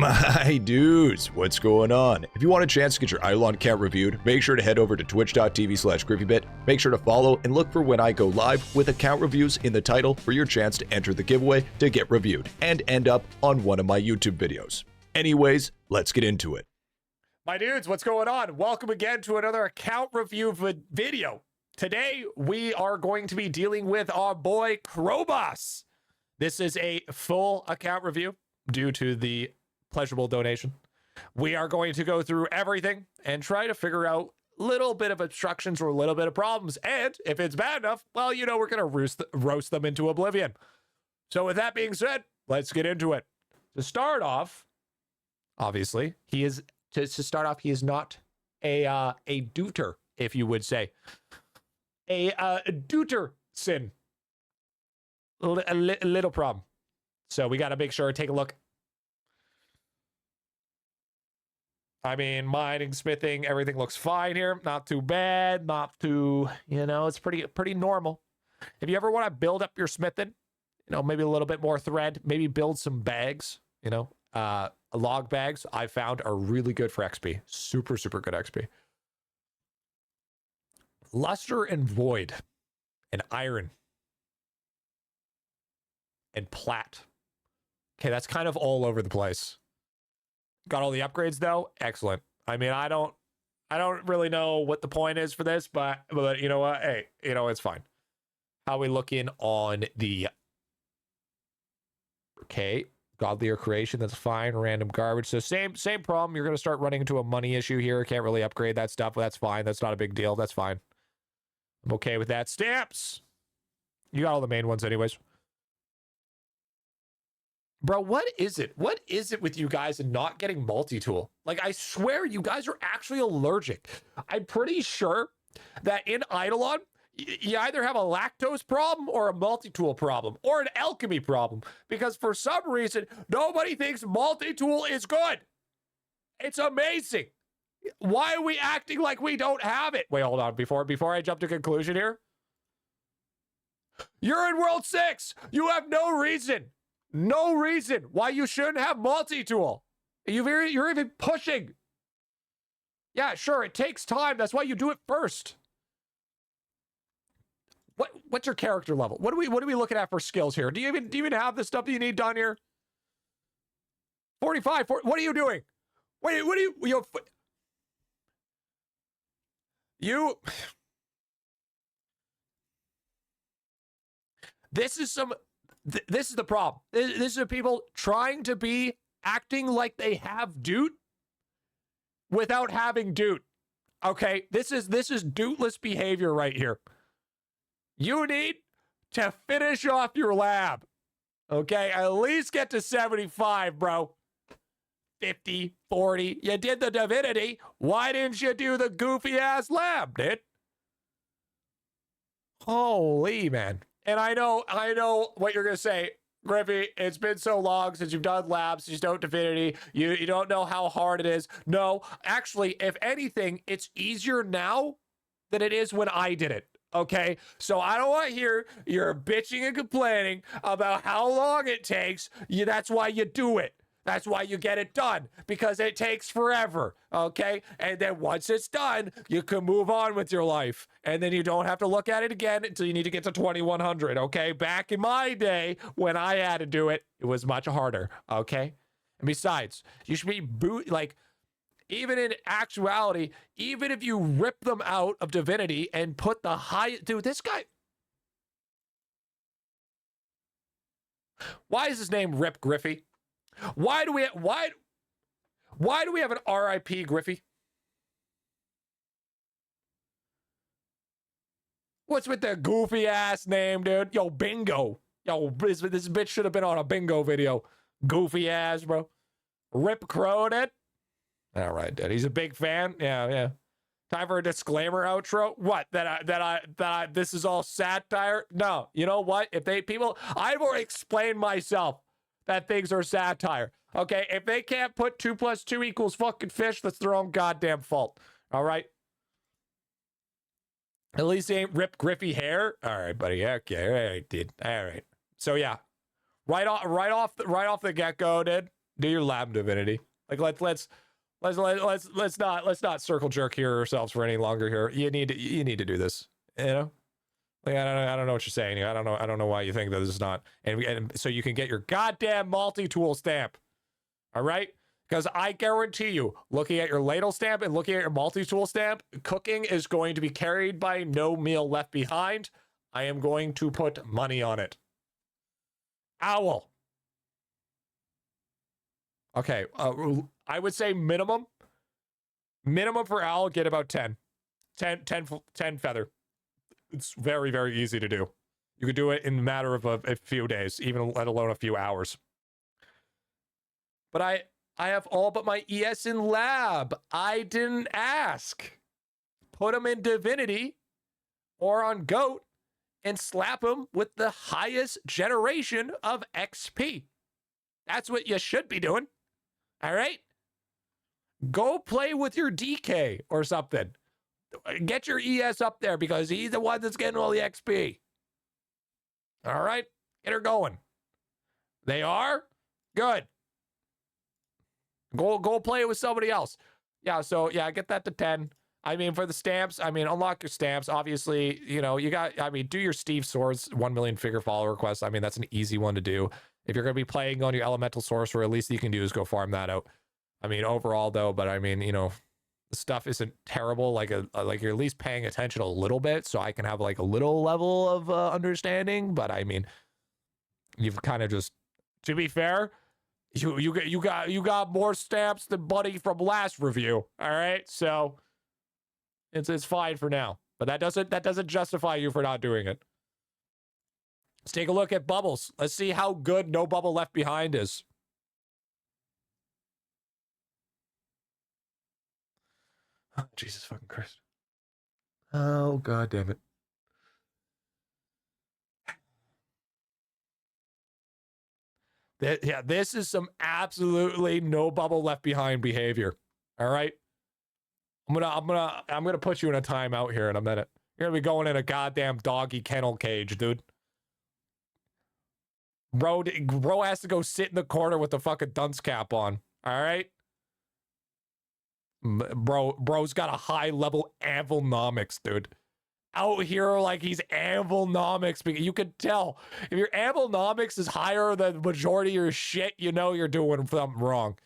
My dudes, what's going on? If you want a chance to get your IdleOn account reviewed, make sure to head over to twitch.tv/GriffyBit. Make sure to follow and look for when I go live with account reviews in the title for your chance to enter the giveaway to get reviewed and end up on one of my YouTube videos. Anyways, let's get into it. My dudes, what's going on? Welcome again to another account review video. Today, we are going to be dealing with our boy Crowboss. This is a full account review due to the pleasurable donation. We are going to go through everything and try to figure out a little bit of obstructions or a little bit of problems. And if it's bad enough, well, you know, we're going to roast them into oblivion. So with that being said, let's get into it. To start off, obviously, he is not a deuter, if you would say. A deuter sin. A little problem. So we got to make sure, take a look. I mean, mining, smithing, everything looks fine here. Not too bad, not too, you know, it's pretty normal. If you ever want to build up your smithing, you know, maybe a little bit more thread, maybe build some bags, you know, log bags I found are really good for XP. Super, super good XP. Luster and void and iron and plat. Okay, that's kind of all over the place. Got all the upgrades though. Excellent. I mean, I don't really know what the point is for this, but you know what? Hey, you know, it's fine. How we looking on the godlier creation? That's fine. Random garbage. So same problem. You're gonna start running into a money issue here. Can't really upgrade that stuff. That's fine. That's not a big deal. That's fine. I'm okay with that. Stamps. You got all the main ones anyways. Bro, what is it? What is it with you guys and not getting multi-tool? Like, I swear you guys are actually allergic. I'm pretty sure that in IdleOn, you either have a lactose problem or a multi-tool problem or an alchemy problem, because for some reason, nobody thinks multi-tool is good. It's amazing. Why are we acting like we don't have it? Wait, hold on. Before I jump to conclusion here. You're in World 6. You have no reason why you shouldn't have multi-tool. You're even pushing. Yeah, sure, it takes time. That's why you do it first. What's your character level? What are we looking at for skills here? Do you even have the stuff that you need done here? 45. What are you doing? Wait, what are you This is the problem. This is people trying to be acting like they have doot without having doot. Okay, this is dootless behavior right here. You need to finish off your lab. Okay, at least get to 75, bro. 50, 40. You did the divinity. Why didn't you do the goofy ass lab, dude? Holy man. And I know what you're going to say. Griffy, it's been so long since you've done labs, since you've done divinity. You don't know how hard it is. No, actually, if anything, it's easier now than it is when I did it. Okay? So I don't want to hear you're bitching and complaining about how long it takes. That's why you do it. That's why you get it done, because it takes forever, okay? And then once it's done, you can move on with your life. And then you don't have to look at it again until you need to get to 2100, okay? Back in my day, when I had to do it, it was much harder, okay? And besides, you should be even in actuality, even if you rip them out of divinity and put the high... Dude, this guy... Why is his name Rip Griffy? Why do we have an RIP Griffy? What's with the goofy ass name, dude? Yo, bingo. Yo, this bitch should have been on a bingo video. Goofy ass, bro. Rip Crow, dude. All right, dude. He's a big fan. Yeah. Time for a disclaimer outro. What? That this is all satire? No. You know what? I've already explained myself that things are satire. Okay, if they can't put 2 + 2 = fucking fish, that's their own goddamn fault. All right. At least they ain't Rip Griffy hair. All right, buddy. Okay, all right, dude. All right. So yeah, right off the get go, dude. Do your lab divinity. Like let's not circle jerk here ourselves for any longer here. You need to do this. You know? Like I don't know what you're saying here. I don't know why you think that this is not. And so you can get your goddamn multi-tool stamp. All right? Because I guarantee you, looking at your ladle stamp and looking at your multi-tool stamp, cooking is going to be carried by no meal left behind. I am going to put money on it. Owl. Okay, I would say minimum for owl, get about 10 feather. It's very, very easy to do. You could do it in a matter of a few days, even let alone a few hours. But I have all but my ES in lab. I didn't ask. Put them in divinity or on goat and slap them with the highest generation of XP. That's what you should be doing. All right? Go play with your DK or something. Get your ES up there because he's the one that's getting all the XP. All right? Get her going. They are? Good. Go play it with somebody else. Yeah, so, yeah, get that to 10. I mean, for the stamps, I mean, unlock your stamps. Obviously, you know, do your Steve Swords 1 million figure follower quest. I mean, that's an easy one to do. If you're going to be playing on your elemental sorcerer, at least you can do is go farm that out. I mean, overall, though, but I mean, you know, the stuff isn't terrible. Like you're at least paying attention a little bit, so I can have like a little level of understanding. But I mean, you've kind of just, to be fair, you got more stamps than Buddy from last review. All right, so it's fine for now. But that doesn't justify you for not doing it. Let's take a look at bubbles. Let's see how good no bubble left behind is. Oh, Jesus fucking Christ. Oh, God damn it. Yeah, this is some absolutely no bubble left behind behavior. All right. I'm gonna put you in a timeout here in a minute. You're gonna be going in a goddamn doggy kennel cage, dude. Bro has to go sit in the corner with the fucking dunce cap on. All right. Bro's got a high level anvilnomics, dude. Out here like he's anvilnomics, because you can tell if your anvilnomics is higher than the majority of your shit, you know you're doing something wrong.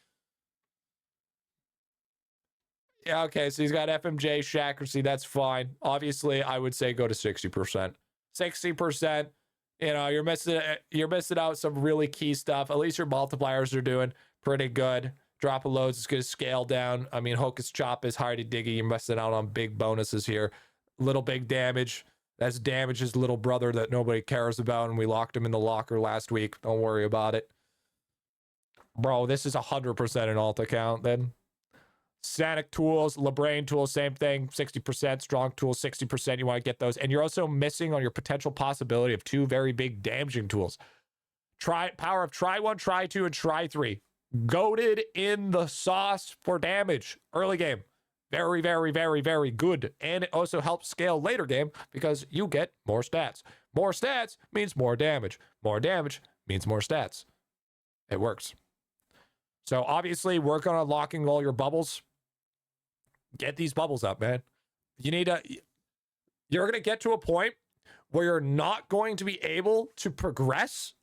Yeah, okay, so he's got FMJ, Shackeracy, that's fine. Obviously, I would say go to 60%. 60%, you know, you're missing out some really key stuff. At least your multipliers are doing pretty good. Drop of loads is going to scale down. I mean, Hocus Chop is hardy diggy. You're missing out on big bonuses here. Little big damage. That's Damage's little brother that nobody cares about, and we locked him in the locker last week. Don't worry about it. Bro, this is 100% an alt account then. Sanic tools, Labrain tools, same thing. 60%. Strong tools, 60%. You want to get those. And you're also missing on your potential possibility of 2 very big damaging tools. Power of try 1, try 2, and try 3. Goated in the sauce for damage. Early game. Very, very, very, very good. And it also helps scale later game because you get more stats. More stats means more damage. More damage means more stats. It works. So obviously work on unlocking all your bubbles. Get these bubbles up, man. You're going to get to a point where you're not going to be able to progress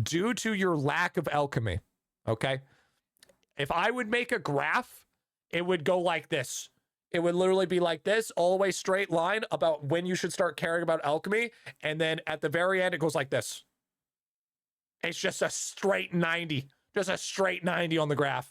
due to your lack of alchemy. Okay? If I would make a graph, it would go like this. It would literally be like this, all the way straight line about when you should start caring about alchemy. And then at the very end, it goes like this. It's just a straight 90. Just a straight 90 on the graph.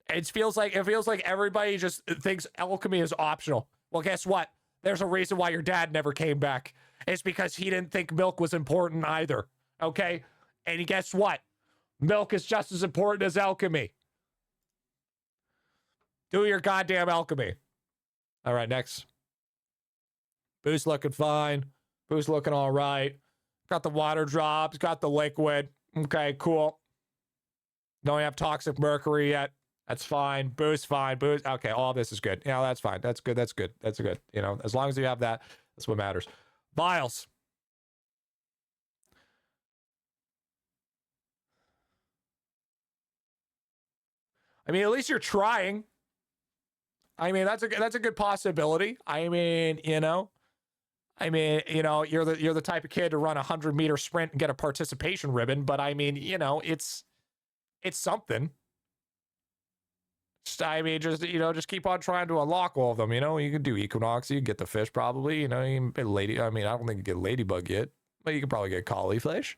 It feels like everybody just thinks alchemy is optional. Well, guess what? There's a reason why your dad never came back. It's because he didn't think milk was important either. Okay? And guess what? Milk is just as important as alchemy. Do your goddamn alchemy. All right, next. Boost looking fine. Boost looking all right. Got the water drops. Got the liquid. Okay, cool. Don't have toxic mercury yet. That's fine. Boost fine. Boost. Okay, all this is good. Yeah, that's fine. That's good. That's good. That's good. You know, as long as you have that, that's what matters. Vials. I mean, at least you're trying. I mean, that's a good possibility. I mean, you know, you're the type of kid to run a 100-meter sprint and get a participation ribbon, but I mean, you know, it's something. I mean, just keep on trying to unlock all of them. You know, you can do Equinox, you can get the fish probably. You know, you can get lady. I mean, I don't think you get ladybug yet, but you can probably get collie fish.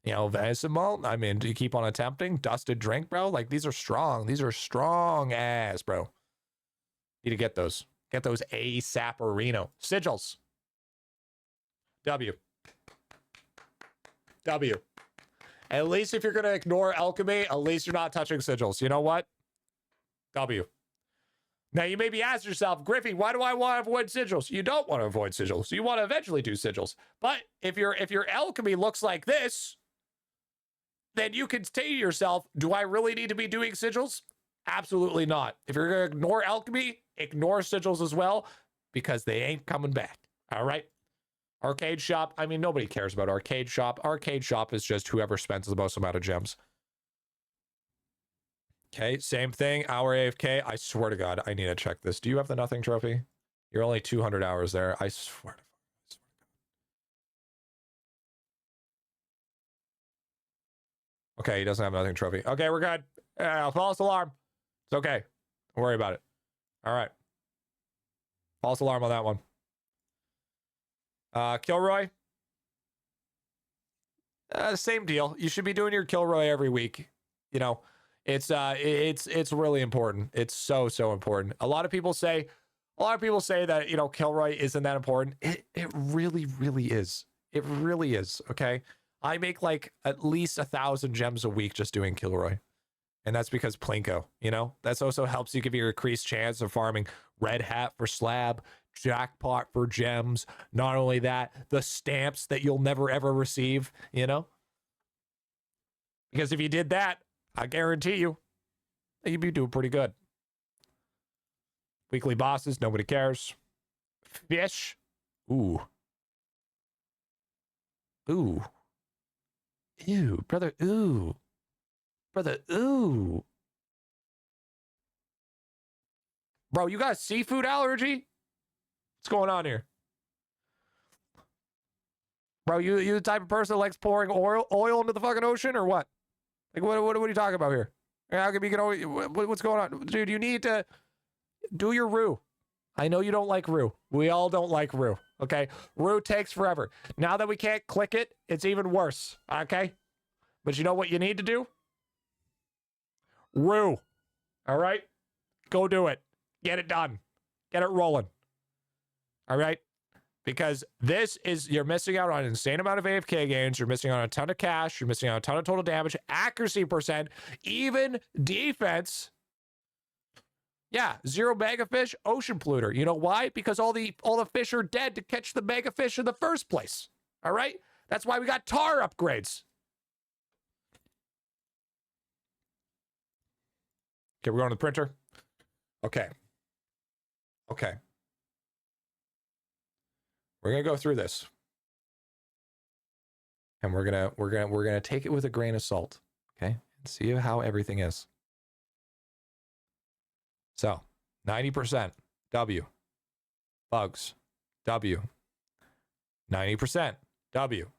You know, venison malt. I mean, do you keep on attempting dusted drink, bro? Like these are strong. These are strong ass, bro. Need to get those. Get those ASAParino sigils. W. At least if you're gonna ignore alchemy, at least you're not touching sigils. You know what? W. Now you may be asking yourself, Griffy, why do I want to avoid sigils? You don't want to avoid sigils. You want to eventually do sigils. But if your alchemy looks like this, then you can say to yourself, do I really need to be doing sigils? Absolutely not. If you're going to ignore alchemy, ignore sigils as well, because they ain't coming back. All right? Arcade shop. I mean, nobody cares about arcade shop. Arcade shop is just whoever spends the most amount of gems. Okay, same thing. Hour AFK. I swear to God, I need to check this. Do you have the nothing trophy? You're only 200 hours there. I swear to God. Okay, he doesn't have nothing trophy. Okay, we're good. False alarm. It's okay. Don't worry about it. All right. False alarm on that one. Kilroy. Same deal. You should be doing your Kilroy every week. You know, it's really important. It's so important. A lot of people say that, you know, Kilroy isn't that important. It really is. It really is. Okay. I make like at least 1,000 gems a week just doing Kilroy. And that's because Plinko, you know, that's also helps you give you an increased chance of farming red hat for slab, jackpot for gems. Not only that, the stamps that you'll never ever receive, you know, because if you did that, I guarantee you, you'd be doing pretty good. Weekly bosses, nobody cares. Fish. Ooh. Ew, brother. Ooh. Brother, ooh. Bro, you got a seafood allergy? What's going on here? Bro, you the type of person that likes pouring oil into the fucking ocean or what? Like, what are you talking about here? How come you can always, what's going on? Dude, you need to do your roux. I know you don't like roux. We all don't like roux, okay? Roux takes forever. Now that we can't click it, it's even worse, okay? But you know what you need to do? Roux. All right? Go do it. Get it done. Get it rolling. All right? Because you're missing out on an insane amount of AFK gains. You're missing out on a ton of cash. You're missing out on a ton of total damage, accuracy percent, even defense. Yeah, 0 mega fish, ocean polluter. You know why? Because all the fish are dead to catch the mega fish in the first place. All right? That's why we got tar upgrades. Okay, we're going to the printer. Okay. We're gonna go through this, and we're gonna take it with a grain of salt. Okay, and see how everything is. So, 90% W. Bugs. W. 90% W.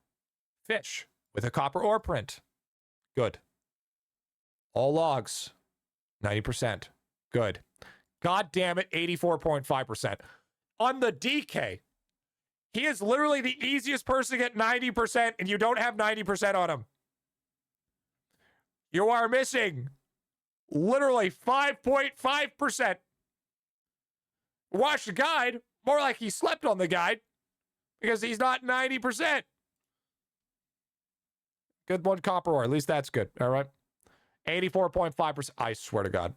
Fish with a copper ore print. Good. All logs. 90%. Good. God damn it, 84.5%. On the DK, he is literally the easiest person to get 90%, and you don't have 90% on him. You are missing literally 5.5%. Watch the guide. More like he slept on the guide because he's not 90%. Good one, copper ore. At least that's good. All right. 84.5%. I swear to God.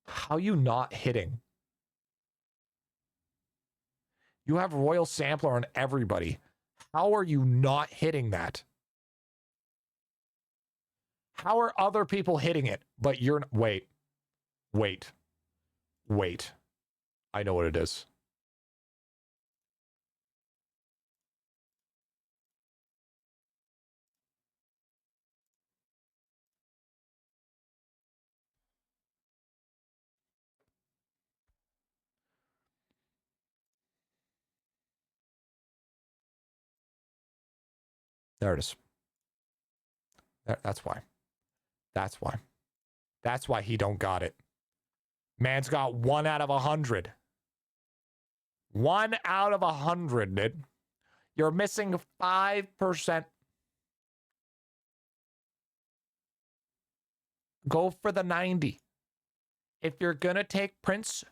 How you not hitting? You have Royal Sampler on everybody. How are you not hitting that? How are other people hitting it? But you're... Wait. I know what it is. There it is. That's why. That's why. That's why he don't got it. Man's got 1 out of 100. 1 out of 100, dude. You're missing 5%. Go for the 90. If you're going to take Prince,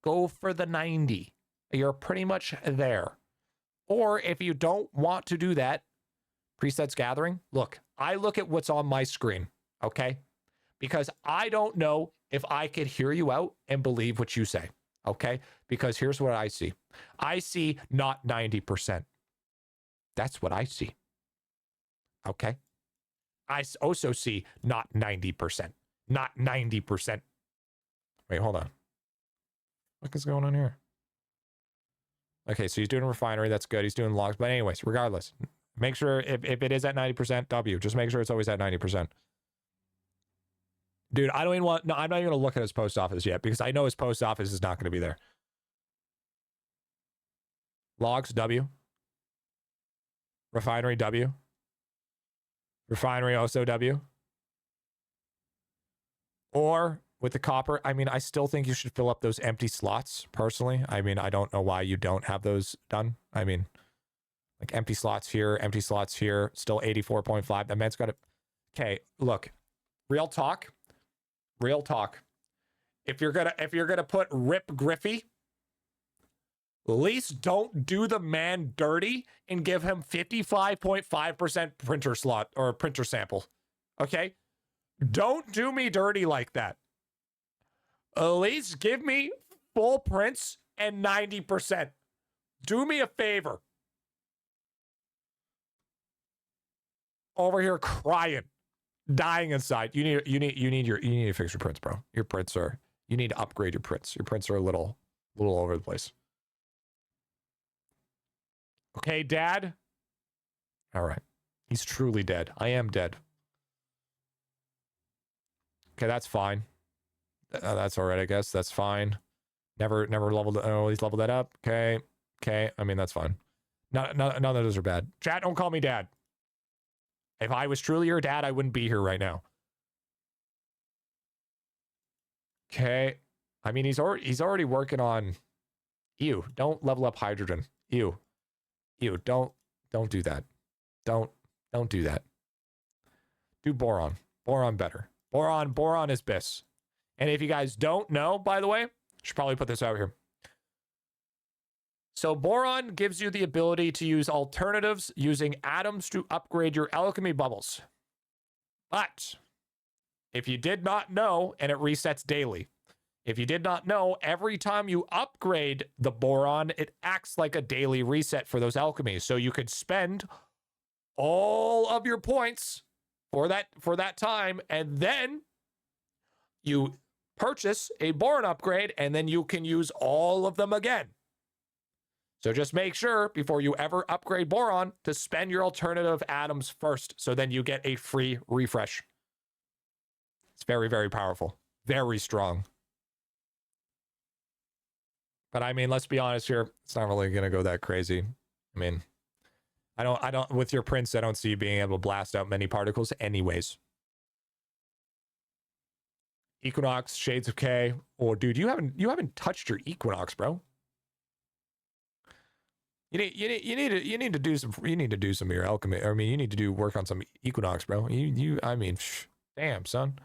go for the 90. You're pretty much there. Or if you don't want to do that, presets gathering, look, I look at what's on my screen, okay? Because I don't know if I could hear you out and believe what you say, okay? Because here's what I see. I see not 90%. That's what I see, okay? I also see not 90%. Not 90%. Wait, hold on. What is going on here? Okay, so he's doing refinery. That's good. He's doing logs. But anyways, regardless, make sure if it is at 90%, W, just make sure it's always at 90%. Dude, I don't even want, no, I'm not even going to look at his post office yet because I know his post office is not going to be there. Logs, W. Refinery, W. Refinery, also W. Or with the copper, I mean, I still think you should fill up those empty slots, personally. I mean, I don't know why you don't have those done. I mean, like empty slots here, still 84.5. That man's got it. Okay, look, real talk. If you're gonna put Rip Griffy, at least don't do the man dirty and give him 55.5% printer slot or printer sample. Okay? Don't do me dirty like that. At least give me full prints and 90%. Do me a favor. Over here crying, dying inside. You need to fix your prints, bro. Your prints are, you need to upgrade your prints. Your prints are a little all over the place. Okay, Dad? All right. He's truly dead. I am dead. Okay, that's fine. That's all right, I guess. That's fine. Never leveled. Oh, he's leveled that up. Okay. I mean, that's fine. None of those are bad. Chat, don't call me Dad. If I was truly your dad, I wouldn't be here right now. Okay. I mean, he's already working on. Ew. Don't level up hydrogen. Ew. Don't do that. Don't do that. Do boron. Boron better. Boron is BIS. And if you guys don't know, by the way, I should probably put this out here. So boron gives you the ability to use alternatives using atoms to upgrade your alchemy bubbles. But if you did not know, and it resets daily, if you did not know, every time you upgrade the boron, it acts like a daily reset for those alchemies. So you could spend all of your points for that time, and then you purchase a boron upgrade, and then you can use all of them again. So just make sure before you ever upgrade boron to spend your alternative atoms first, so then you get a free refresh. It's very, very powerful. Very strong. But I mean, let's be honest here. It's not really going to go that crazy. I mean, I don't, with your prints, I don't see you being able to blast out many particles anyways. Equinox, Shades of K. Oh, dude, you haven't touched your Equinox, bro. You need to do some of your alchemy. I mean, you need to do work on some Equinox, bro. I mean, damn, son.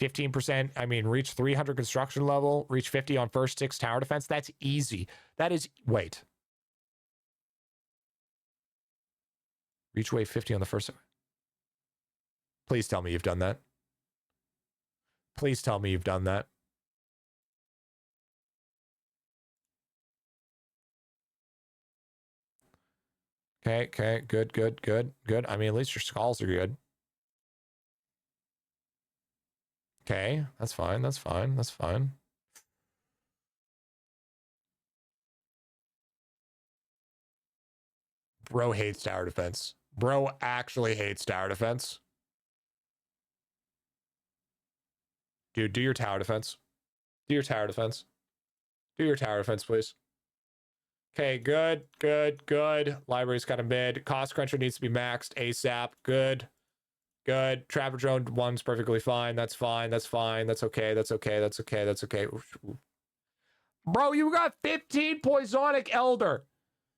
15%. I mean, reach 300 construction level, reach 50 on first 6 tower defense. That's easy. That is, wait. Reach wave 50 on the first. Please tell me you've done that. Please tell me you've done that. Okay, good. I mean, at least your skulls are good. Okay, that's fine. Bro hates tower defense. Bro actually hates tower defense. Dude, do your tower defense. Do your tower defense, please. Okay, good, good, good. Library's kind of mid. Cost Cruncher needs to be maxed ASAP. Good, good. Trapper Drone 1's perfectly fine. That's fine. That's fine. That's okay. That's okay. That's okay. That's okay. Bro, you got 15 Poisonic Elder.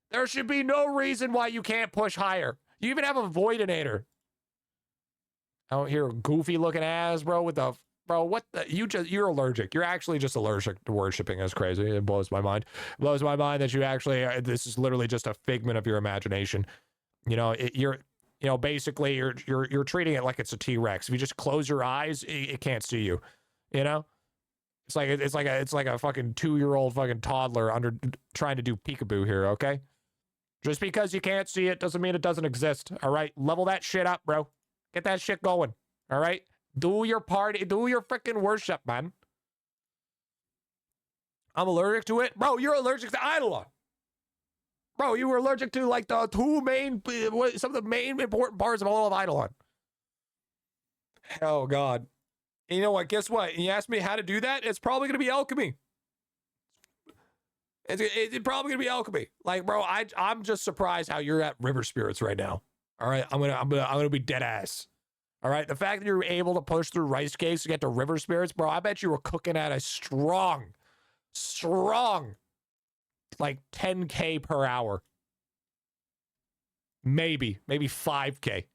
There should be no reason why you can't push higher. You even have a Voidinator. Out here, goofy looking ass, bro, with the... Bro, what the... You're allergic. You're actually just allergic to worshipping. Is crazy. It blows my mind. It blows my mind that you actually... this is literally just a figment of your imagination. You know, basically, you're treating it like it's a T-Rex. If you just close your eyes, it can't see you. You know? It's like a fucking 2-year-old fucking toddler trying to do peekaboo here, okay? Just because you can't see it doesn't mean it doesn't exist, all right? Level that shit up, bro. Get that shit going, all right? Do your party, do your freaking worship, man. I'm allergic to it. Bro, you're allergic to IdleOn. Bro, you were allergic to like the some of the main important parts of all of IdleOn. Oh, God. And you know what? Guess what? You asked me how to do that? It's probably going to be alchemy. It's probably going to be alchemy. Like, bro, I'm just surprised how you're at River Spirits right now. All right? I'm gonna be dead ass. All right? The fact that you're able to push through Rice Cakes to get to River Spirits, bro, I bet you were cooking at a strong, like 10K per hour. Maybe 5K.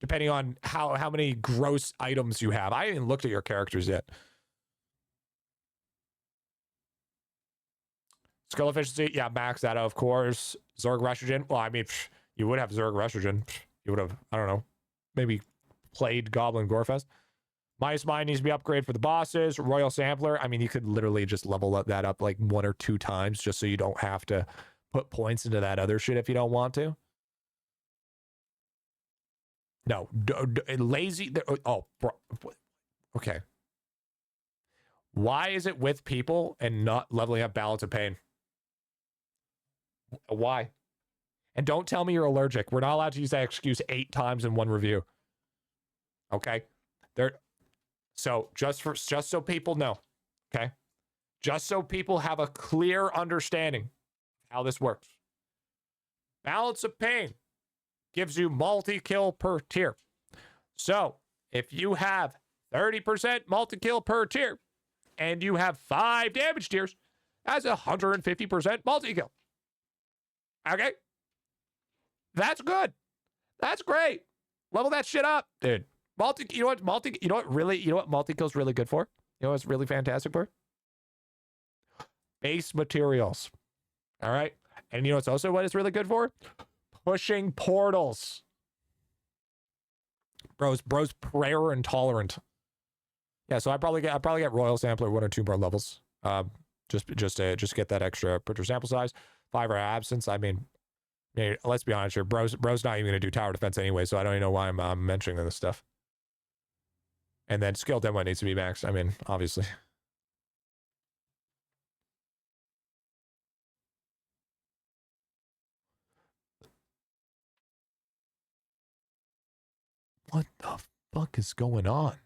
Depending on how many gross items you have. I haven't even looked at your characters yet. Skill efficiency, yeah, max that out, of course. Zerg Restrogen, well, I mean, you would have Zerg Restrogen. You would have, I don't know, maybe played Goblin Gorefest. Mice Mine needs to be upgraded for the bosses. Royal Sampler, I mean, you could literally just level that up like 1 or 2 times just so you don't have to put points into that other shit if you don't want to. No, lazy. Oh, bro, okay. Why is it with people and not leveling up Balance of Pain? Why? And don't tell me you're allergic. We're not allowed to use that excuse 8 times in one review. Okay? So just so people know, okay? Just so people have a clear understanding how this works. Balance of Pain gives you multi-kill per tier. So, if you have 30% multi-kill per tier, and you have 5 damage tiers, that's 150% multi-kill. Okay? That's good. That's great. Level that shit up, dude. You know what multi-kill's really good for? You know what's really fantastic for? Base materials. All right? And you know what's also what it's really good for? Pushing portals. Bro's prayer intolerant. Yeah, so I probably get Royal Sampler 1 or 2 more levels. Just to get that extra printer sample size. 5 are absence. I mean, let's be honest here. Bro's not even gonna do tower defense anyway, so I don't even know why I'm mentioning this stuff. And then skill demo needs to be maxed. I mean, obviously. What the fuck is going on?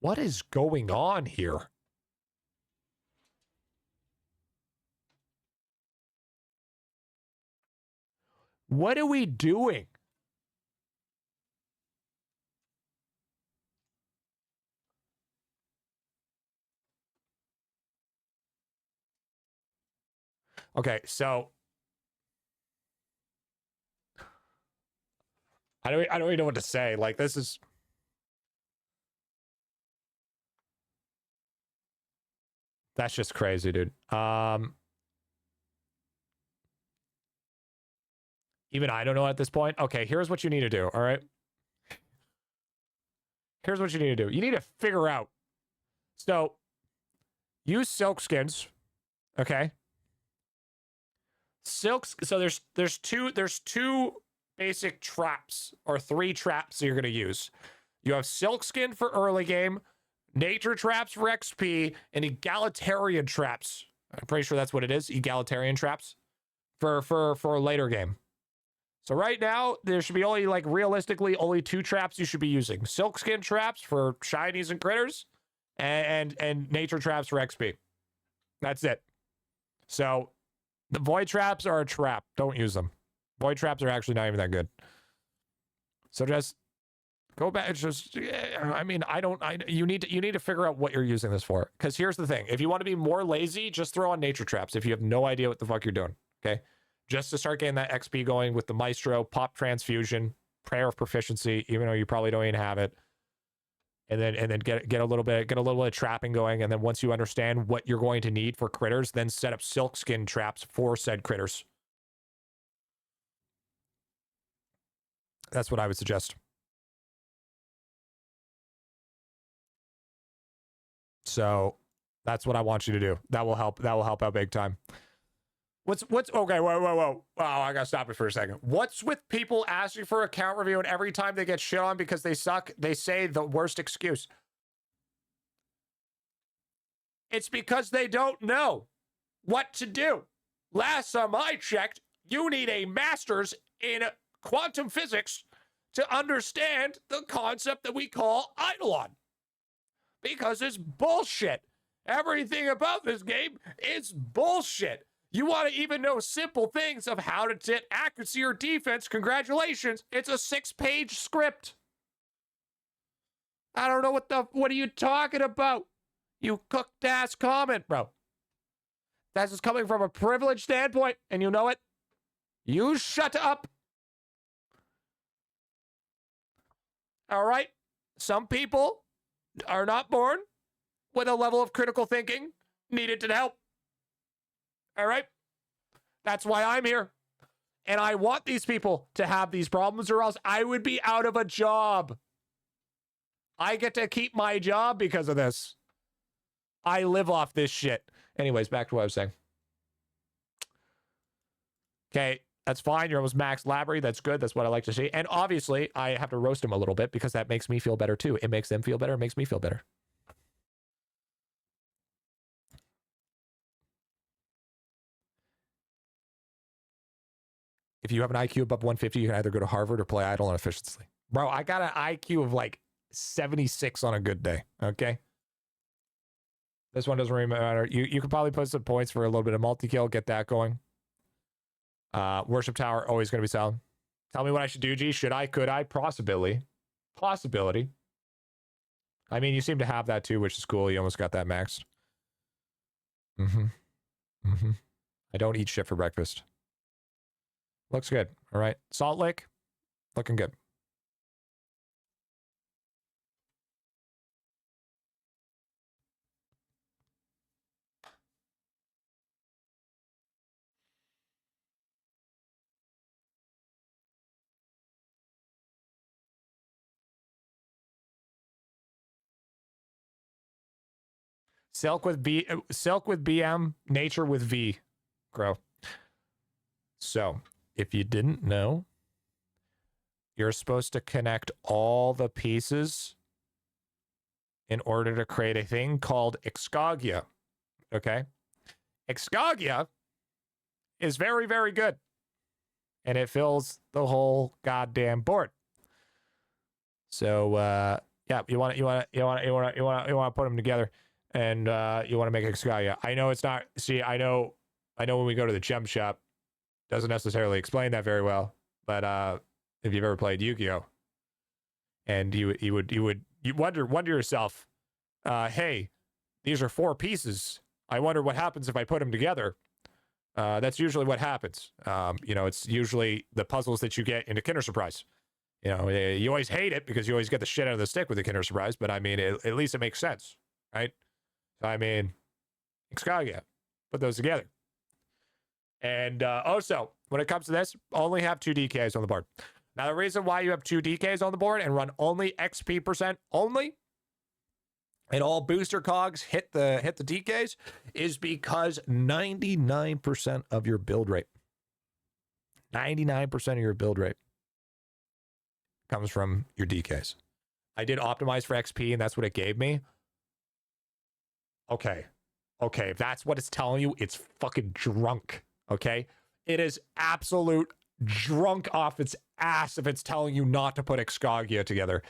What is going on here? What are we doing? Okay, so I don't even know what to say. Like, this is that's just crazy, dude. Even I don't know at this point. Okay, here's what you need to do, all right? Here's what you need to do. You need to figure out. So, use silk skins, okay? Silks. So there's two basic traps or 3 traps you're gonna use. You have silk skin for early game, nature traps for XP, and egalitarian traps. I'm pretty sure that's what it is. Egalitarian traps for later game. So right now, there should be only, like, realistically, only 2 traps you should be using. Silk skin traps for shinies and critters, and nature traps for XP. That's it. So the void traps are a trap. Don't use them. Void traps are actually not even that good. So just go back. Just, I mean, you need to figure out what you're using this for. Because here's the thing. If you want to be more lazy, just throw on nature traps if you have no idea what the fuck you're doing. Okay. Just to start getting that XP going with the Maestro, Pop Transfusion, Prayer of Proficiency, even though you probably don't even have it. And then get a little bit of trapping going. And then once you understand what you're going to need for critters, then set up silk skin traps for said critters. That's what I would suggest. So that's what I want you to do. That will help. That will help out big time. What's okay? Whoa! Wow, I gotta stop it for a second. What's with people asking for account review and every time they get shit on because they suck, they say the worst excuse? It's because they don't know what to do. Last time I checked, you need a master's in quantum physics to understand the concept that we call IdleOn. Because it's bullshit. Everything about this game is bullshit. You want to even know simple things of how to hit accuracy or defense? Congratulations. It's a 6-page script. I don't know what are you talking about? You cooked ass comment, bro. That's just coming from a privileged standpoint, and you know it. You shut up. All right? Some people are not born with a level of critical thinking needed to help. All right? That's why I'm here. And I want these people to have these problems, or else I would be out of a job. I get to keep my job because of this. I live off this shit. Anyways, back to what I was saying. Okay, that's fine. You're almost max Labry. That's good. That's what I like to see. And obviously, I have to roast him a little bit because that makes me feel better too. It makes them feel better. It makes me feel better. If you have an IQ above 150, you can either go to Harvard or play IdleOn efficiently. Bro, I got an IQ of like 76 on a good day, okay? This one doesn't really matter. You could probably put some points for a little bit of multi-kill, get that going. Worship Tower, always going to be solid. Tell me what I should do, G. Should I? Could I? Possibility. I mean, you seem to have that too, which is cool. You almost got that maxed. I don't eat shit for breakfast. Looks good. All right. Salt Lake, looking good. Silk with BM, nature with V. Grow. So, if you didn't know, you're supposed to connect all the pieces in order to create a thing called Excogia. Okay? Excogia is very, very good. And it fills the whole goddamn board. So yeah, you want to put them together, and you want to make Excogia. I know it's not. See, I know when we go to the gem shop, doesn't necessarily explain that very well. But if you've ever played Yu-Gi-Oh, and you wonder yourself, hey, these are 4 pieces. I wonder what happens if I put them together. That's usually what happens. It's usually the puzzles that you get in a Kinder Surprise. You always hate it because you always get the shit out of the stick with the Kinder Surprise, but I mean, at least it makes sense, right? So, I mean, Excogia, put those together. And also, when it comes to this, only have 2 DKs on the board. Now, the reason why you have 2 DKs on the board and run only XP percent only, and all booster cogs hit the DKs, is because 99% of your build rate, 99% of your build rate comes from your DKs. I did optimize for XP, and that's what it gave me. Okay, if that's what it's telling you, it's fucking drunk, okay? It is absolute drunk off its ass if it's telling you not to put Excogia together.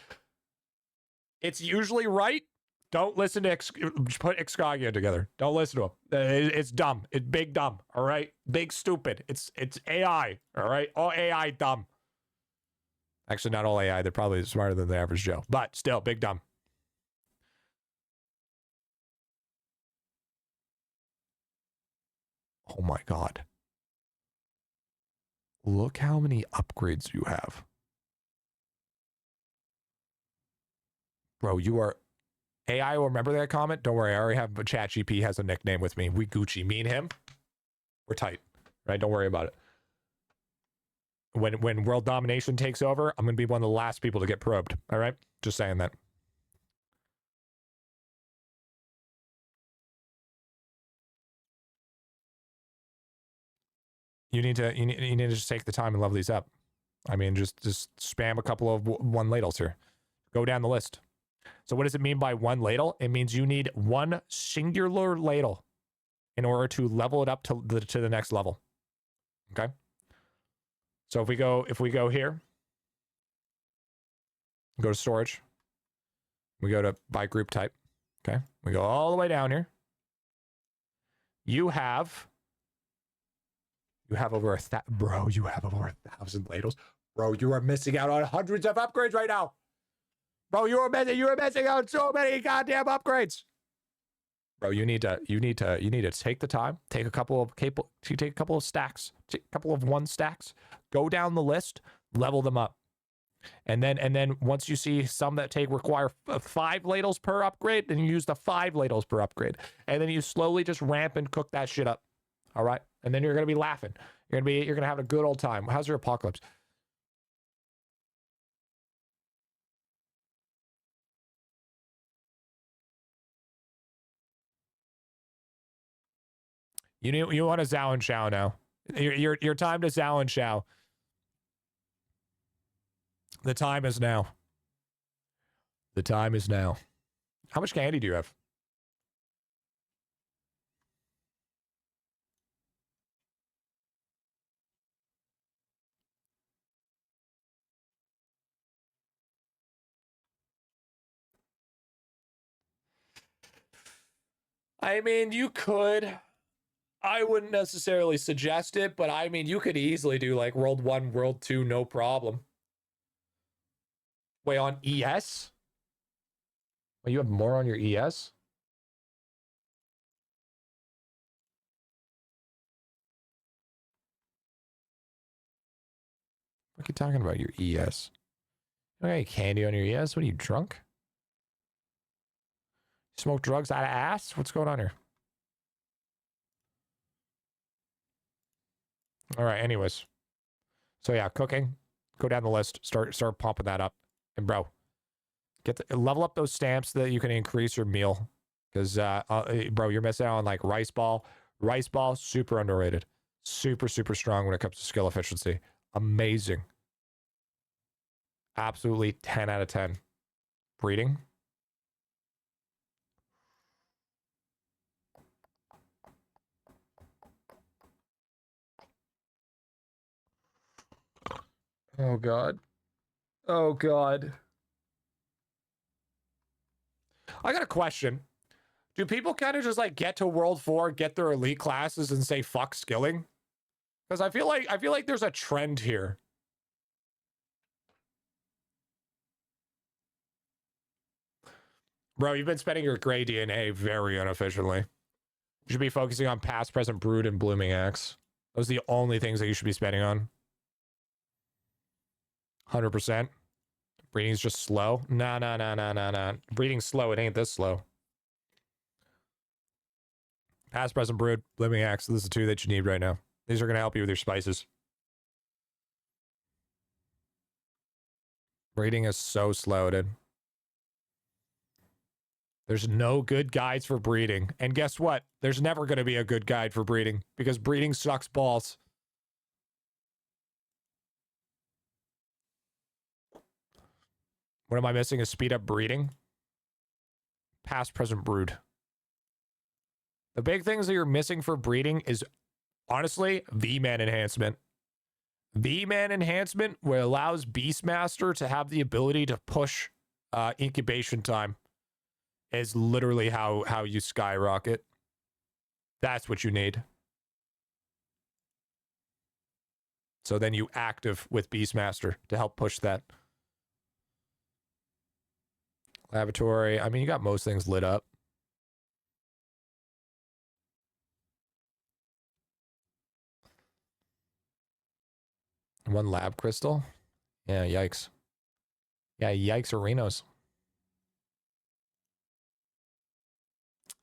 It's usually right, Don't listen to put Excoggia together. Don't listen to him. It's dumb. It's big dumb. All right, big stupid. It's AI. All right, all AI dumb. Actually, not all AI. They're probably smarter than the average Joe, but still big dumb. Oh my God. Look how many upgrades you have. Bro, you are... AI will remember that comment. Don't worry, I already have... ChatGPT has a nickname with me. We Gucci. Me and him, we're tight. Right? Don't worry about it. When world domination takes over, I'm going to be one of the last people to get probed. All right? Just saying that. You need to just take the time and level these up. I mean, just spam a couple of one ladles here. Go down the list. So what does it mean by one ladle? It means you need one singular ladle in order to level it up to the next level. Okay? So if we go here, go to storage, we go to by group type. Okay? We go all the way down here. You have over bro, you have over 1,000 ladles. Bro, you are missing out on hundreds of upgrades right now. Bro, you are missing out on so many goddamn upgrades. Bro, you need to take the time, take a couple of stacks, take a couple of one stacks, go down the list, level them up. And then once you see some that require 5 ladles per upgrade, then you use the 5 ladles per upgrade. And then you slowly just ramp and cook that shit up. All right? And then you're going to be laughing. You're going to have a good old time. How's your apocalypse? You want to Zhao and Shao now. Your time to Zhao and Shao. The time is now. The time is now. How much candy do you have? I mean, you could. I wouldn't necessarily suggest it, but I mean, you could easily do like World 1, World 2, no problem. Wait, on ES? Wait, you have more on your ES? What are you talking about, your ES? You don't got any candy on your ES? What are you, drunk? Smoke drugs out of ass? What's going on here? All right, anyways. So yeah, cooking. Go down the list. Start pumping that up. And bro, level up those stamps so that you can increase your meal. Because bro, you're missing out on like rice ball. Rice ball, super underrated. Super, super strong when it comes to skill efficiency. Amazing. Absolutely 10 out of 10. Breeding. Oh, God. Oh, God. I got a question. Do people kind of just like get to World 4, get their elite classes and say fuck skilling? Because I feel like there's a trend here. Bro, you've been spending your gray DNA very inefficiently. You should be focusing on past, present, brood, and blooming axe. Those are the only things that you should be spending on. 100%. Breeding's just slow. Nah. Breeding's slow. It ain't this slow. Past, present, brood, blooming axe. Those are the 2 that you need right now. These are going to help you with your spices. Breeding is so slow, dude. There's no good guides for breeding. And guess what? There's never going to be a good guide for breeding because breeding sucks balls. What am I missing? Is speed up breeding? Past, present, brood. The big things that you're missing for breeding is, honestly, V-Man enhancement. V-Man enhancement, where it allows Beastmaster to have the ability to push incubation time. is literally how you skyrocket. That's what you need. So then you active with Beastmaster to help push that. Laboratory. I mean, you got most things lit up. One lab crystal. Yeah, yikes. Yeah, yikes arenos.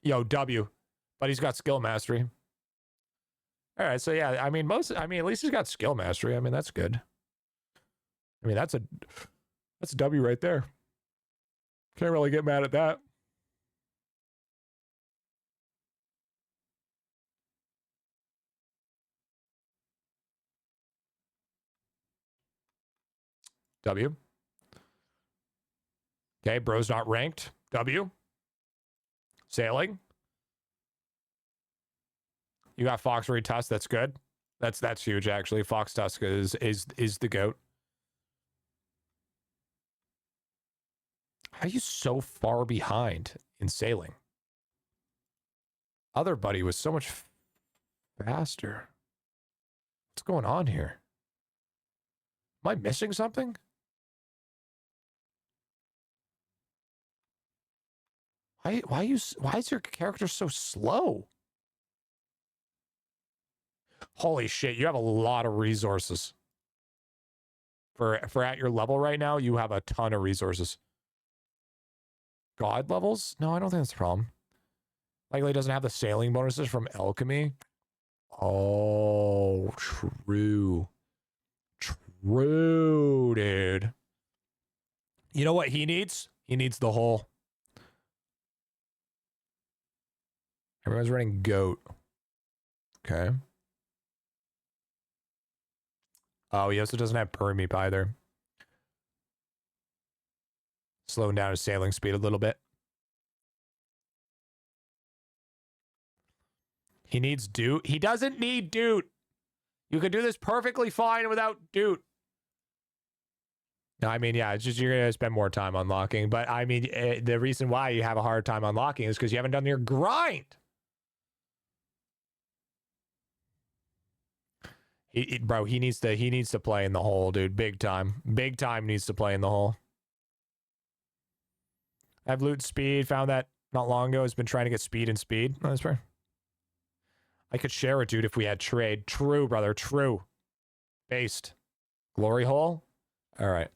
Yo, W. But he's got skill mastery. All right, so yeah, I mean, at least he's got skill mastery. I mean, that's good. I mean, that's a W right there. Can't really get mad at that. W. Okay, bro's not ranked. W. Sailing. You got Foxbury Tusk. That's good. That's huge actually. Fox Tusk is the goat. How are you so far behind in sailing? Other buddy was so much faster. What's going on here? Am I missing something? Why is your character so slow? Holy shit, you have a lot of resources. For at your level right now, you have a ton of resources. God levels? No, I don't think that's a problem. Likely doesn't have the sailing bonuses from alchemy. Oh, true. True, dude. You know what he needs? He needs the hole. Everyone's running goat. Okay. Oh, he also doesn't have Permeep either. Slowing down his sailing speed a little bit. He needs Doot. He doesn't need Doot. You could do this perfectly fine without Doot. No, I mean, yeah, it's just you're going to spend more time unlocking. But, I mean, the reason why you have a hard time unlocking is because you haven't done your grind. Bro, he needs to play in the hole, dude. Big time. Big time needs to play in the hole. I have loot speed. Found that not long ago. Has been trying to get speed and speed. Oh, that's fair. I could share it, dude, if we had trade. True, brother. True. Based. Glory hole? All right.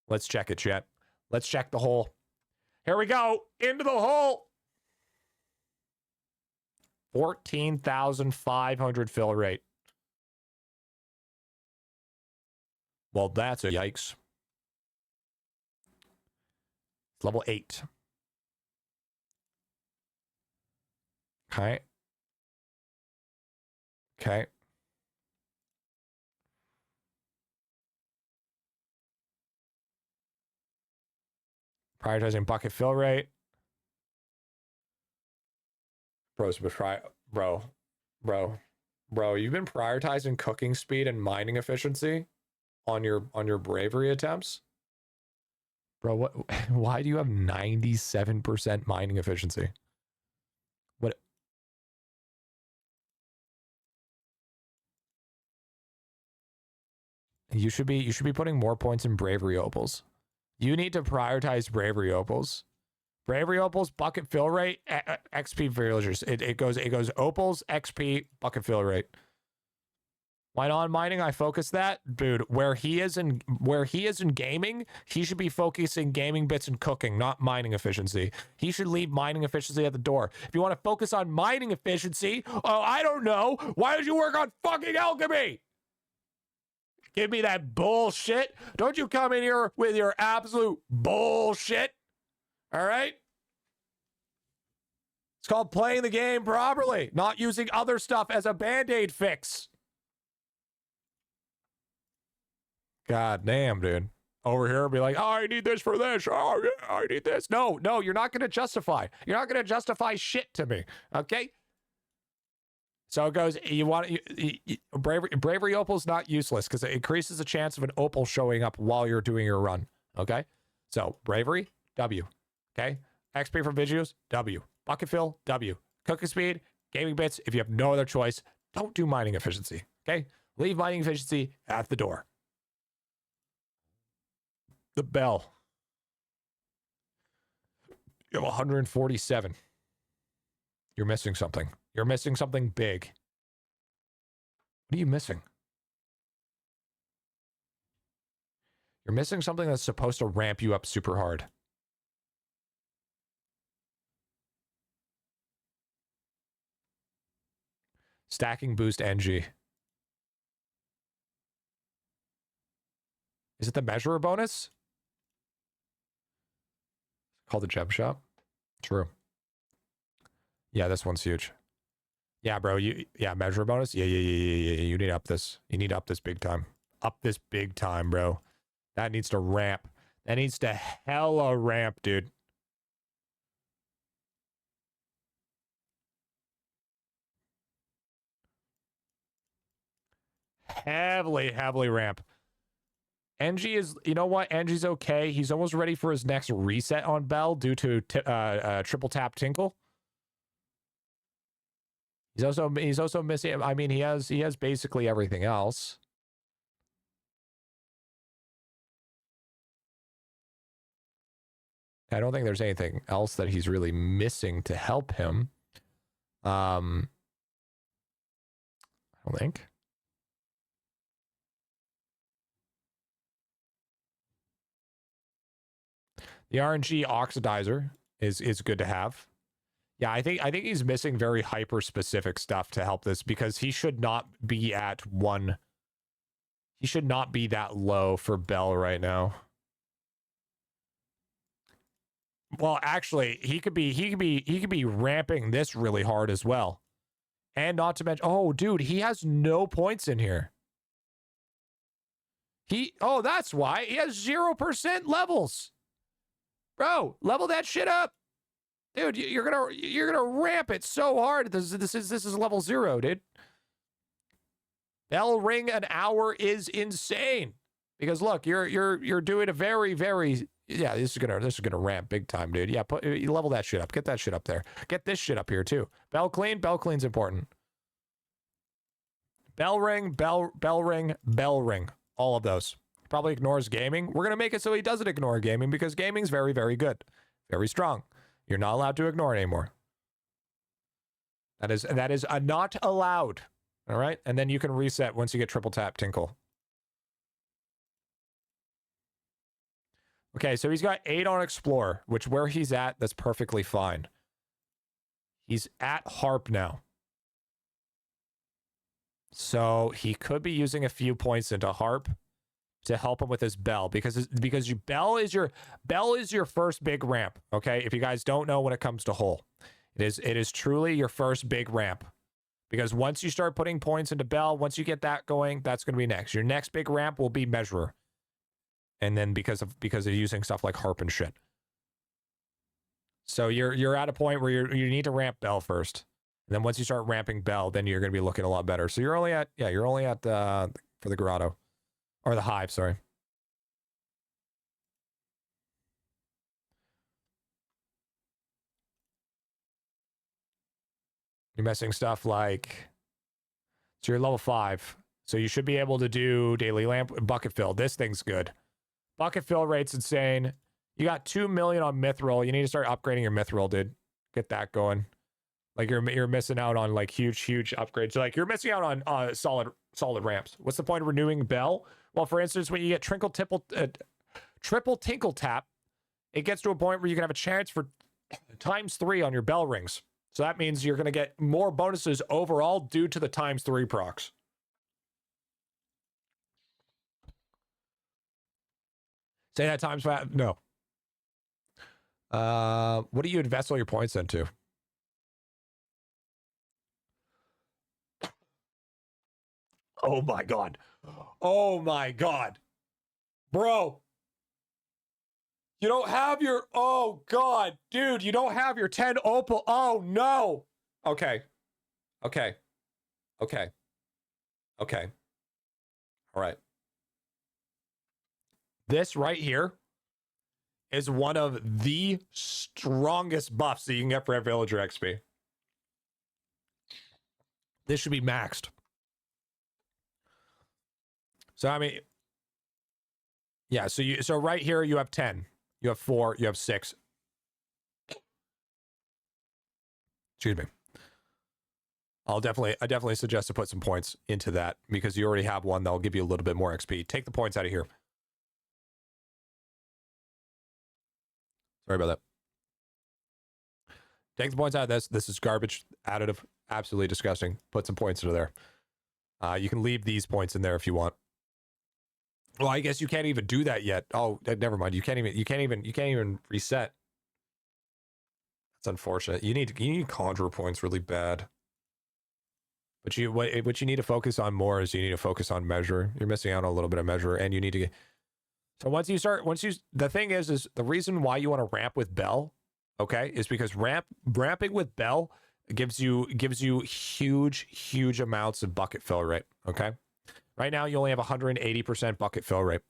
Let's check it, chat. Let's check the hole. Here we go. Into the hole. 14,500 fill rate. Well, that's a yikes. Level 8. Okay. Okay. Prioritizing bucket fill rate. Bro, you've been prioritizing cooking speed and mining efficiency on your bravery attempts? Bro, what why do you have 97% mining efficiency? What? You should be putting more points in bravery opals. You need to prioritize bravery opals. Bravery opals, bucket fill rate, XP villagers. It goes opals, XP, bucket fill rate. Why not mining? I focus that, dude. Where he is in gaming, he should be focusing gaming bits and cooking, not mining efficiency. He should leave mining efficiency at the door. If you want to focus on mining efficiency, oh, I don't know. Why did you work on fucking alchemy? Give me that bullshit. Don't you come in here with your absolute bullshit. All right? It's called playing the game properly, not using other stuff as a band-aid fix. God damn, dude. Over here, be like, oh, I need this for this. Oh, yeah, I need this. No, you're not going to justify. You're not going to justify shit to me. Okay? So it goes, you want bravery opal's not useless because it increases the chance of an opal showing up while you're doing your run. Okay? So bravery, W. Okay? XP from videos, W. Bucket fill, W. Cooking speed, gaming bits. If you have no other choice, don't do mining efficiency. Okay? Leave mining efficiency at the door. The bell. You have 147. You're missing something. You're missing something big. What are you missing? You're missing something that's supposed to ramp you up super hard. Stacking boost NG. Is it the measurer bonus? Called the gem shop. True. Yeah, this one's huge. Yeah, bro. Measurer bonus. Yeah. You need to up this. You need to up this big time. Up this big time, bro. That needs to ramp. That needs to hella ramp, dude. Heavily ramp. NG is, you know what? NG's okay. He's almost ready for his next reset on Bell due to triple tap tinkle. He's also missing. I mean, he has basically everything else. I don't think there's anything else that he's really missing to help him. I don't think. The RNG oxidizer is good to have. Yeah, I think he's missing very hyper specific stuff to help this because he should not be at 1. He should not be that low for Bell right now. Well, actually, he could be ramping this really hard as well. And not to mention, oh, dude, he has no points in here. That's why he has 0% levels. Bro, level that shit up. Dude, you're gonna ramp it so hard. This is level 0, dude. Bell ring an hour is insane. Because look, you're doing a very, very, yeah, this is gonna ramp big time, dude. Yeah, you level that shit up. Get that shit up there. Get this shit up here too. Bell clean's important. Bell ring. All of those. Probably ignores gaming. We're gonna make it so he doesn't ignore gaming because gaming's very, very good. Very strong. You're not allowed to ignore it anymore. That is not allowed. All right? And then you can reset once you get triple tap tinkle. Okay, so he's got 8 on Explore, which where he's at, that's perfectly fine. He's at Harp now. So he could be using a few points into Harp to help him with his Bell because Bell is your first big ramp. Okay, if you guys don't know when it comes to Hole, it is truly your first big ramp because once you start putting points into Bell, once you get that going, that's going to be next. Your next big ramp will be Measurer, and then because of using stuff like Harp and shit. So you're at a point where you need to ramp Bell first, and then once you start ramping Bell, then you're going to be looking a lot better. So you're only at for the Grotto. Or the Hive, sorry. You're missing stuff like... So you're level 5. So you should be able to do Daily Lamp, Bucket Fill. This thing's good. Bucket Fill rate's insane. You got 2 million on Mithril. You need to start upgrading your Mithril, dude. Get that going. Like you're missing out on like huge upgrades. Like you're missing out on solid ramps. What's the point of renewing Bell? Well, for instance, when you get triple tinkle tap, it gets to a point where you can have a chance for ×3 on your Bell rings. So that means you're going to get more bonuses overall due to the ×3 procs. Say that ×5. No. What do you invest all your points into? Oh my god. Oh my god. Bro. You don't have your... Oh god. Dude, you don't have your 10 opal. Oh no. Okay. All right. This right here is one of the strongest buffs that you can get for villager XP. This should be maxed. So I mean, yeah. So right here you have 10, you have 4, you have 6. Excuse me. I definitely suggest to put some points into that because you already have one that'll give you a little bit more XP. Take the points out of here. Sorry about that. Take the points out of this. This is garbage, additive, absolutely disgusting. Put some points into there. You can leave these points in there if you want. Well, I guess you can't even do that yet. Oh, never mind. You can't even reset. That's unfortunate. You need conjure points really bad. But what you need to focus on more is you need to focus on measure. You're missing out on a little bit of measure, and you need to get. So the thing is the reason why you want to ramp with Bell, okay, is because ramping with Bell gives you huge amounts of bucket fill rate. Okay, right now you only have 180% bucket fill rate.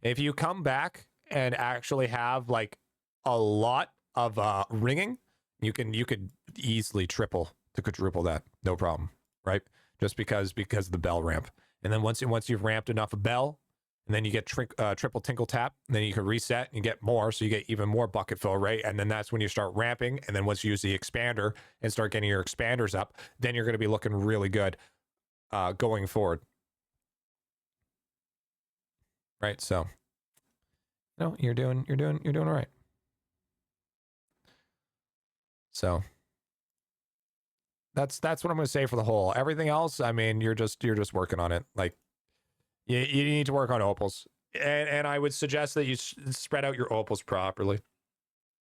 If you come back and actually have like a lot of ringing, you could easily triple to quadruple that, no problem. Right, just because of the bell ramp, and then once you've ramped enough of bell, and then you get triple tinkle tap, and then you can reset and you get more, so you get even more bucket fill rate, and then that's when you start ramping, and then once you use the expander and start getting your expanders up, then you're going to be looking really good going forward. Right, so no, you're doing all right. So. That's what I'm going to say for the whole. Everything else, I mean, you're just working on it. Like, you need to work on opals, and I would suggest that you spread out your opals properly.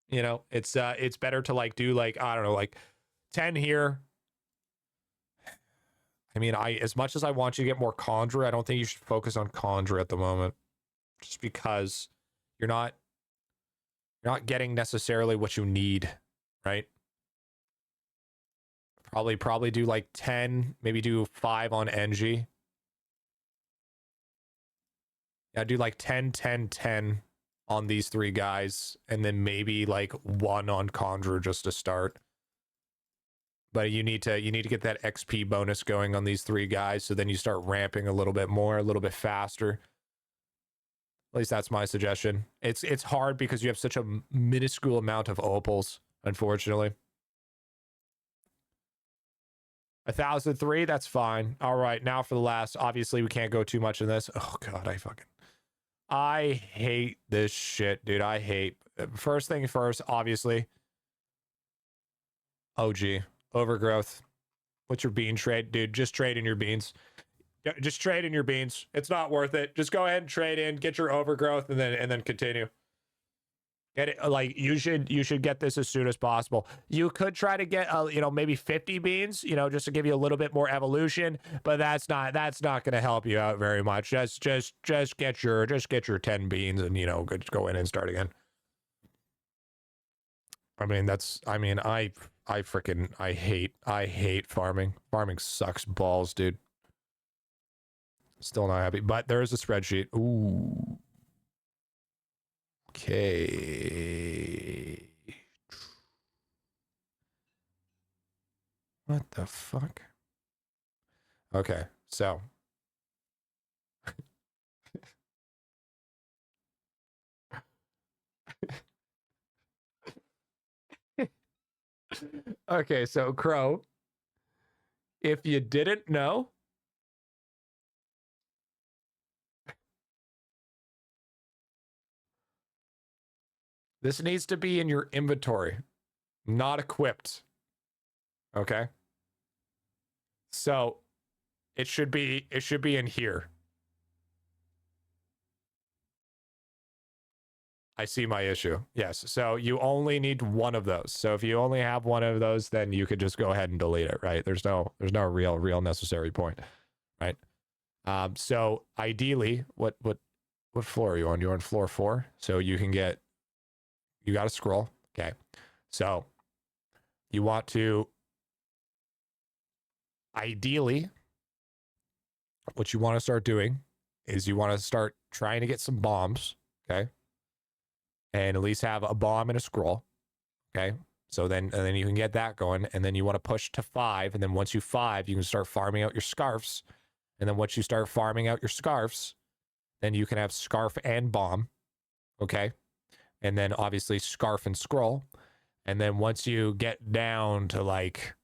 You know, it's better to like do like, I don't know, like 10 here. I mean, as much as I want you to get more conjure, I don't think you should focus on conjure at the moment, just because you're not getting necessarily what you need, right? Probably do like 10, maybe do 5 on NG. Yeah, do like 10, 10, 10 on these 3 guys, and then maybe like 1 on Conjurer just to start. But you need to get that XP bonus going on these 3 guys, so then you start ramping a little bit more, a little bit faster. At least that's my suggestion. It's hard because you have such a minuscule amount of opals, unfortunately. 1,003, that's fine. All right, now for the last. Obviously, we can't go too much in this. Oh god, I hate this shit, dude. I hate. First thing first, obviously. OG overgrowth. What's your bean trade, dude? Just trade in your beans. Just trade in your beans. It's not worth it. Just go ahead and trade in, get your overgrowth, and then continue. Get it, like you should get this as soon as possible. You could try to get maybe 50 beans, just to give you a little bit more evolution, but that's not going to help you out very much. Just get your 10 beans and go in and start again. I mean I hate farming. Farming sucks balls, dude. Still not happy, but there is a spreadsheet. Ooh. Okay. What the fuck? Okay, so. Okay, so Crow, if you didn't know, this needs to be in your inventory, not equipped. Okay? So it should be in here. I see my issue. Yes. So you only need one of those. So if you only have one of those, then you could just go ahead and delete it, right? There's no real necessary point, right? So ideally, what floor are you on? You're on floor 4. So you got to scroll. Okay. So you want to ideally, what you want to start doing is you want to start trying to get some bombs. Okay. and at least have a bomb and a scroll. Okay. So then you can get that going. And then you want to push to 5. And then once you 5, you can start farming out your scarfs. And then once you start farming out your scarfs, then you can have scarf and bomb. Okay. And then obviously scarf and scroll. And then once you get down to like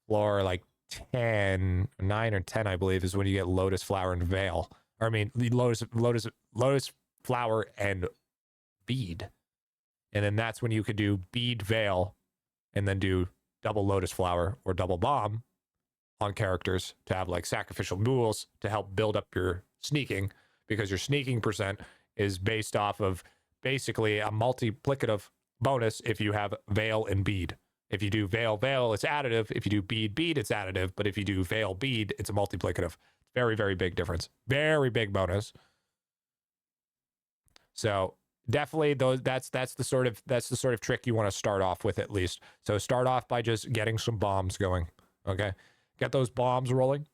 floor like 10, 9 or 10, I believe, is when you get lotus flower and veil. Or I mean, lotus flower and bead. And then that's when you could do bead veil and then do double lotus flower or double bomb on characters to have like sacrificial mules to help build up your sneaking, because your sneaking percent is based off of basically a multiplicative bonus if you have veil and bead. If you do veil, it's additive. If you do bead, it's additive. But if you do veil, bead, it's a multiplicative. Very, very big difference. Very big bonus. So definitely that's the sort of trick you want to start off with, at least. So start off by just getting some bombs going. Okay. Get those bombs rolling.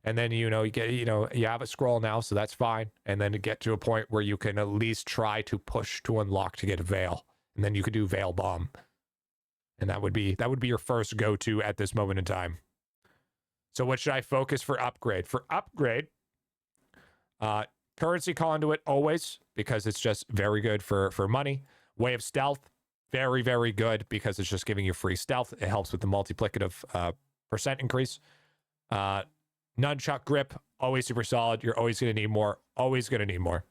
And then, you have a scroll now, so that's fine. And then to get to a point where you can at least try to push to unlock to get a veil. And then you could do veil bomb. And that would be your first go-to at this moment in time. So what should I focus for upgrade? For upgrade, currency conduit always, because it's just very good for money. Way of stealth, very, very good, because it's just giving you free stealth. It helps with the multiplicative percent increase. Nunchuck grip, always super solid. You're always going to need more. Always going to need more.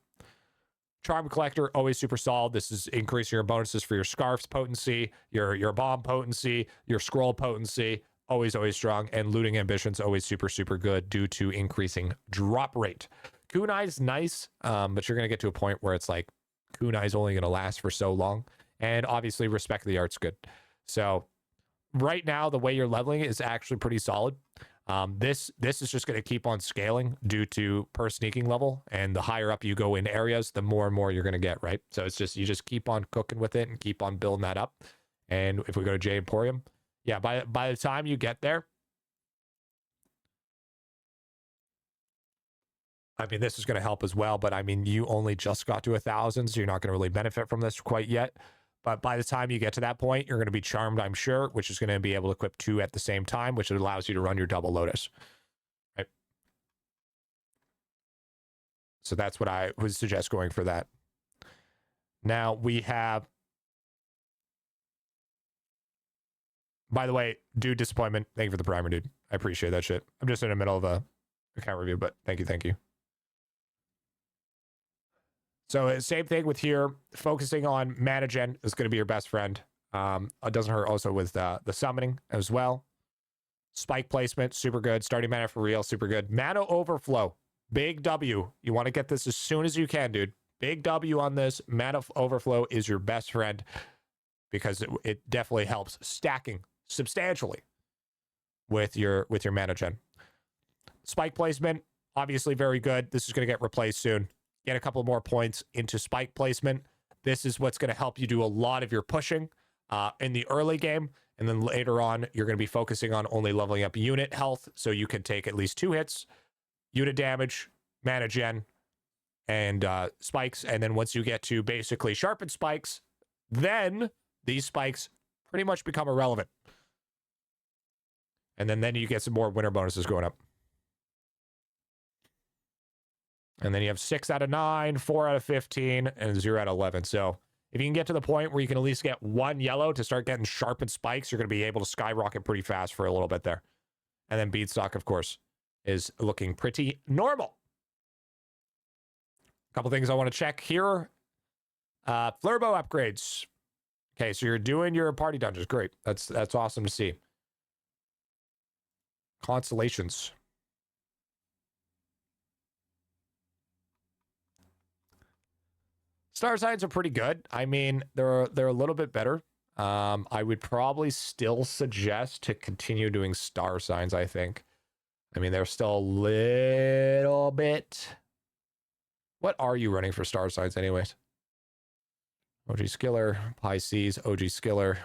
Charm collector, always super solid. This is increasing your bonuses for your scarf's potency, your bomb potency, your scroll potency. Always, always strong. And looting ambitions, always super, super good due to increasing drop rate. Kunai's nice, but you're going to get to a point where it's like Kunai's only going to last for so long. And obviously, respect the art's good. So right now, the way you're leveling is actually pretty solid. This is just going to keep on scaling due to per sneaking level, and the higher up you go in areas, the more and more you're going to get, right? So it's just, you just keep on cooking with it and keep on building that up. And if we go to J Emporium, yeah, by the time you get there, I mean, this is going to help as well, but I mean, you only just got to 1,000, so you're not going to really benefit from this quite yet. But by the time you get to that point, you're going to be charmed, I'm sure, which is going to be able to equip 2 at the same time, which allows you to run your double lotus. Right? So that's what I would suggest going for that. Now we have, by the way, dude, disappointment. Thank you for the primer, dude. I appreciate that shit. I'm just in the middle of a account review, but thank you, thank you. So same thing with here, focusing on mana gen is going to be your best friend. It doesn't hurt also with the summoning as well. Spike placement, super good. Starting mana for real, super good. Mana overflow, big W. You want to get this as soon as you can, dude. Big W on this. Mana overflow is your best friend because it definitely helps stacking substantially with your mana gen. Spike placement, obviously very good. This is going to get replaced soon. Get a couple more points into spike placement. This is what's going to help you do a lot of your pushing in the early game. And then later on, you're going to be focusing on only leveling up unit health. So you can take at least 2 hits, unit damage, mana gen, and spikes. And then once you get to basically sharpened spikes, then these spikes pretty much become irrelevant. And then you get some more winter bonuses going up. And then you have 6 out of 9, 4 out of 15, and 0 out of 11. So if you can get to the point where you can at least get 1 yellow to start getting sharpened spikes, you're going to be able to skyrocket pretty fast for a little bit there. And then beadstock, of course, is looking pretty normal. A couple things I want to check here. Flurbo upgrades. Okay, so you're doing your party dungeons. Great. That's awesome to see. Constellations. Star signs are pretty good. I mean, they're a little bit better. I would probably still suggest to continue doing star signs, I think. I mean, they're still a little bit... What are you running for star signs anyways? OG Skiller, Pisces, OG Skiller,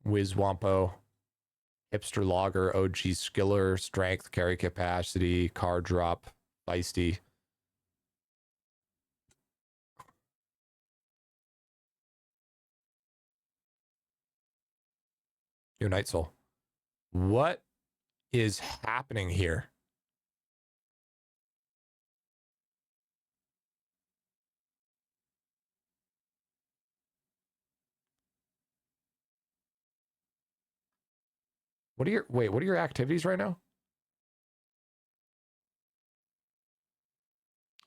Wizwampo, Hipster Logger, OG Skiller, Strength, Carry Capacity, Card Drop, Feisty. Your Night Soul. What is happening here? What are your activities right now?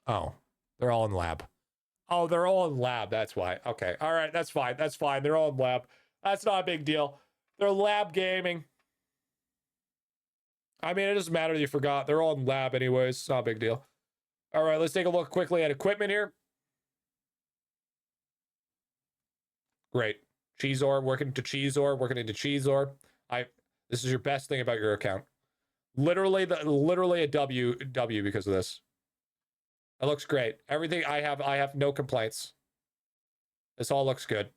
Oh, they're all in lab. Oh, they're all in lab. That's why. Okay. All right. That's fine. That's fine. They're all in lab. That's not a big deal. They're lab gaming. I mean, it doesn't matter that you forgot. They're all in lab anyways. It's not a big deal. All right. Let's take a look quickly at equipment here. Great. Cheeseor, working into Cheeseor. This is your best thing about your account. Literally a W because of this. It looks great. Everything I have no complaints. This all looks good.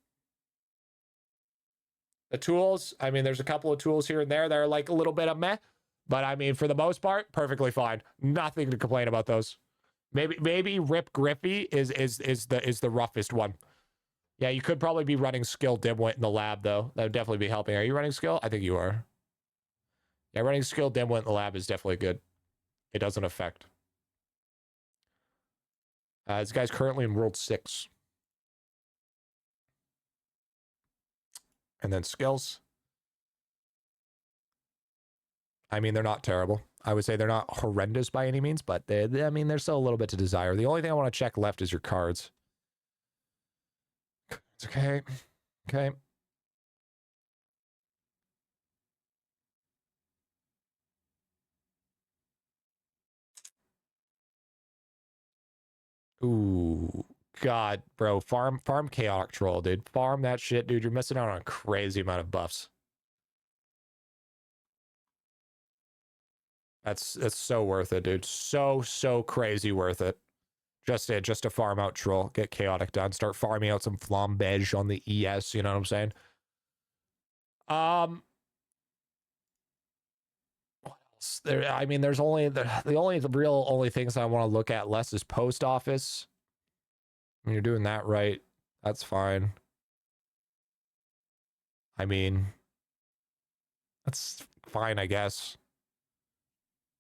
The tools, I mean, there's a couple of tools here and there that are like a little bit of meh, but I mean, for the most part, perfectly fine. Nothing to complain about those. Maybe Rip Griffy is the roughest one. Yeah, you could probably be running skill dimwit in the lab though. That would definitely be helping. Are you running skill? I think you are. Yeah, running skill dimwit in the lab is definitely good. It doesn't affect. This guy's currently in World 6. And then skills. I mean, they're not terrible. I would say they're not horrendous by any means, but I mean, there's still a little bit to desire. The only thing I want to check left is your cards. It's okay. Okay. Ooh, God, bro. Farm Chaotic Troll, dude. Farm that shit, dude. You're missing out on a crazy amount of buffs. That's so worth it, dude. So crazy worth it. Just to farm out Troll, get Chaotic done, start farming out some Flambege on the ES, you know what I'm saying? What else? I mean, there's only the real things I want to look at less is post office. When you're doing that right, that's fine. I mean, that's fine, I guess.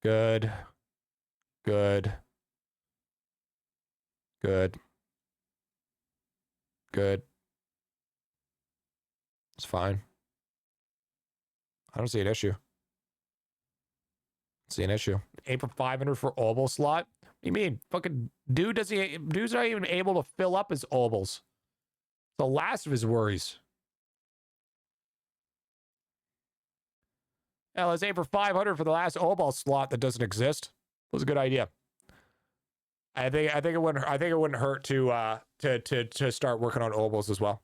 Good. Good. Good. Good. It's fine. I don't see an issue. See an issue. Aim for 500 for obol slot? What do you mean? Fucking dude's not even able to fill up his obols. The last of his worries. Yeah, let's aim for 500 for the last obol slot that doesn't exist. That was a good idea. I think it wouldn't hurt to start working on obols as well.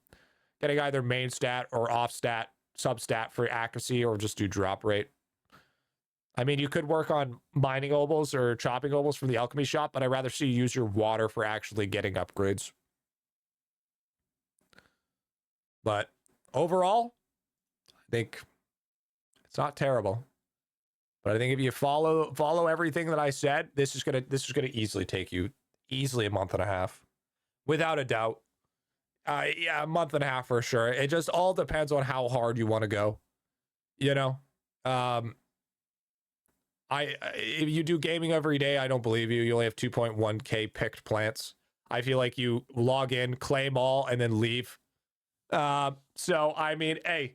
Getting either main stat or off stat, substat for accuracy, or just do drop rate. I mean, you could work on mining obols or chopping obols from the alchemy shop, but I'd rather see you use your water for actually getting upgrades. But overall, I think it's not terrible. But I think if you follow everything that I said, this is gonna easily take you a month and a half, without a doubt. Yeah, a month and a half for sure. It just all depends on how hard you want to go. You know, if you do gaming every day, I don't believe you. You only have 2.1k picked plants. I feel like you log in, claim all, and then leave. So I mean, hey.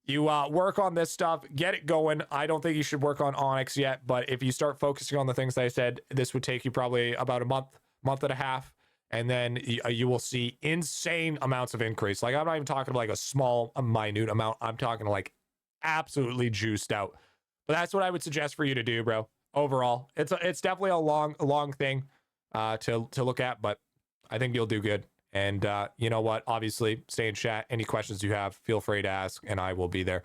You work on this stuff, get it going. I don't think you should work on Onyx yet, but if you start focusing on the things that I said, this would take you probably about a month and a half, and then you will see insane amounts of increase. Like, I'm not even talking like a minute amount. I'm talking like absolutely juiced out. But that's what I would suggest for you to do, bro. Overall, it's definitely a long thing to look at, but I think you'll do good. And you know what? Obviously, stay in chat. Any questions you have, feel free to ask, and I will be there.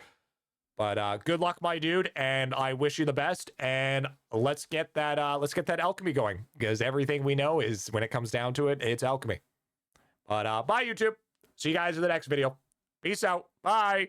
But good luck, my dude, and I wish you the best. And let's get that alchemy going, because everything we know is, when it comes down to it, it's alchemy. But bye, YouTube. See you guys in the next video. Peace out. Bye.